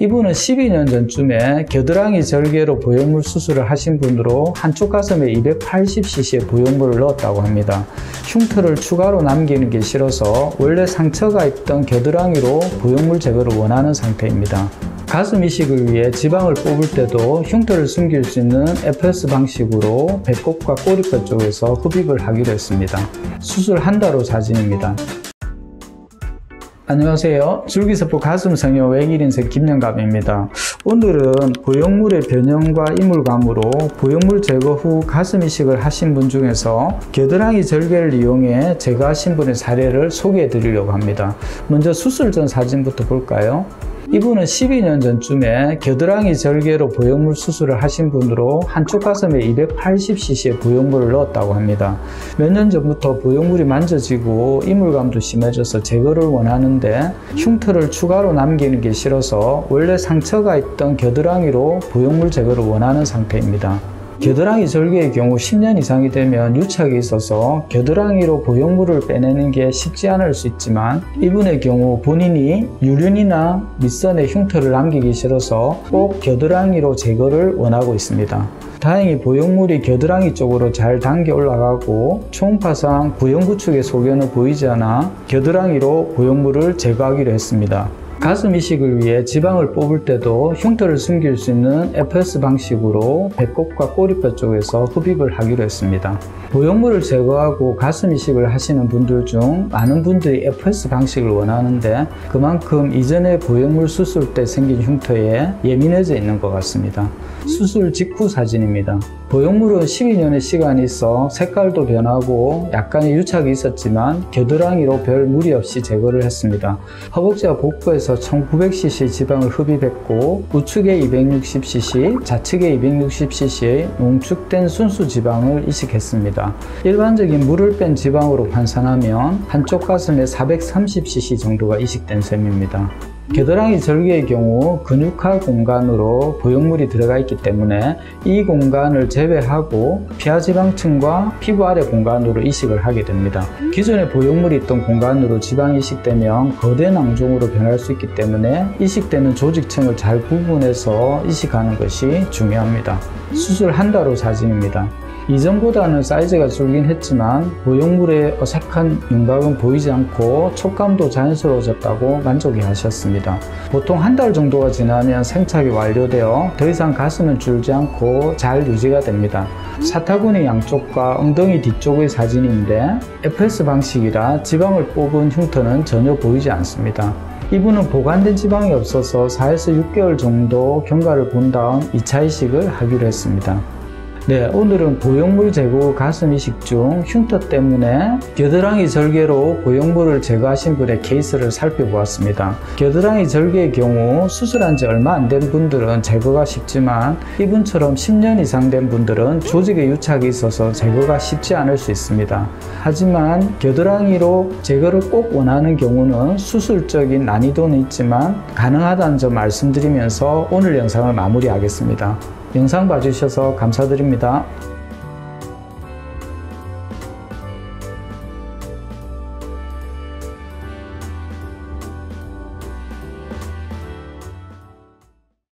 이분은 12년 전쯤에 겨드랑이 절개로 보형물 수술을 하신 분으로 한쪽 가슴에 280cc의 보형물을 넣었다고 합니다. 흉터를 추가로 남기는 게 싫어서 원래 상처가 있던 겨드랑이로 보형물 제거를 원하는 상태입니다. 가슴 이식을 위해 지방을 뽑을 때도 흉터를 숨길 수 있는 FS 방식으로 배꼽과 꼬리뼈 쪽에서 흡입을 하기로 했습니다. 수술 한 달 후 사진입니다. 안녕하세요. 줄기세포 가슴성형 외길인생 김영갑입니다. 오늘은 보형물의 변형과 이물감으로 보형물 제거 후 가슴 이식을 하신 분 중에서 겨드랑이 절개를 이용해 제거하신 분의 사례를 소개해 드리려고 합니다. 먼저 수술 전 사진부터 볼까요? 이분은 12년 전쯤에 겨드랑이 절개로 보형물 수술을 하신 분으로 한쪽 가슴에 280cc의 보형물을 넣었다고 합니다. 몇 년 전부터 보형물이 만져지고 이물감도 심해져서 제거를 원하는데 흉터를 추가로 남기는 게 싫어서 원래 상처가 있던 겨드랑이로 보형물 제거를 원하는 상태입니다. 겨드랑이 절개의 경우 10년 이상이 되면 유착이 있어서 겨드랑이로 보형물을 빼내는 게 쉽지 않을 수 있지만 이분의 경우 본인이 유륜이나 밑선에 흉터를 남기기 싫어서 꼭 겨드랑이로 제거를 원하고 있습니다. 다행히 보형물이 겨드랑이 쪽으로 잘 당겨 올라가고 초음파상 부영구축의 소견은 보이지 않아 겨드랑이로 보형물을 제거하기로 했습니다. 가슴 이식을 위해 지방을 뽑을 때도 흉터를 숨길 수 있는 FS 방식으로 배꼽과 꼬리뼈 쪽에서 흡입을 하기로 했습니다. 보형물을 제거하고 가슴 이식을 하시는 분들 중 많은 분들이 FS 방식을 원하는데 그만큼 이전에 보형물 수술 때 생긴 흉터에 예민해져 있는 것 같습니다. 수술 직후 사진입니다. 보형물은 12년의 시간이 있어 색깔도 변하고 약간의 유착이 있었지만 겨드랑이로 별 무리 없이 제거를 했습니다. 허벅지와 복부에서 1900cc 지방을 흡입했고 우측에 260cc, 좌측에 260cc의 농축된 순수 지방을 이식했습니다. 일반적인 물을 뺀 지방으로 환산하면 한쪽 가슴에 430cc 정도가 이식된 셈입니다. 겨드랑이 절개의 경우 근육화 공간으로 보형물이 들어가 있기 때문에 이 공간을 제외하고 피하지방층과 피부 아래 공간으로 이식을 하게 됩니다. 기존에 보형물이 있던 공간으로 지방이 이식되면 거대 낭종으로 변할 수 있기 때문에 이식되는 조직층을 잘 구분해서 이식하는 것이 중요합니다. 수술 한 달 후 사진입니다. 이전보다는 사이즈가 줄긴 했지만 보형물의 어색한 윤곽은 보이지 않고 촉감도 자연스러워졌다고 만족해 하셨습니다. 보통 한 달 정도가 지나면 생착이 완료되어 더 이상 가슴은 줄지 않고 잘 유지가 됩니다. 사타구니 양쪽과 엉덩이 뒤쪽의 사진인데 FS 방식이라 지방을 뽑은 흉터는 전혀 보이지 않습니다. 이분은 보관된 지방이 없어서 4에서 6개월 정도 경과를 본 다음 2차 이식을 하기로 했습니다. 네, 오늘은 보형물 제거 가슴 이식 중 흉터 때문에 겨드랑이 절개로 보형물을 제거하신 분의 케이스를 살펴보았습니다. 겨드랑이 절개의 경우 수술한 지 얼마 안 된 분들은 제거가 쉽지만 이분처럼 10년 이상 된 분들은 조직에 유착이 있어서 제거가 쉽지 않을 수 있습니다. 하지만 겨드랑이로 제거를 꼭 원하는 경우는 수술적인 난이도는 있지만 가능하다는 점 말씀드리면서 오늘 영상을 마무리하겠습니다. 영상 봐주셔서 감사드립니다.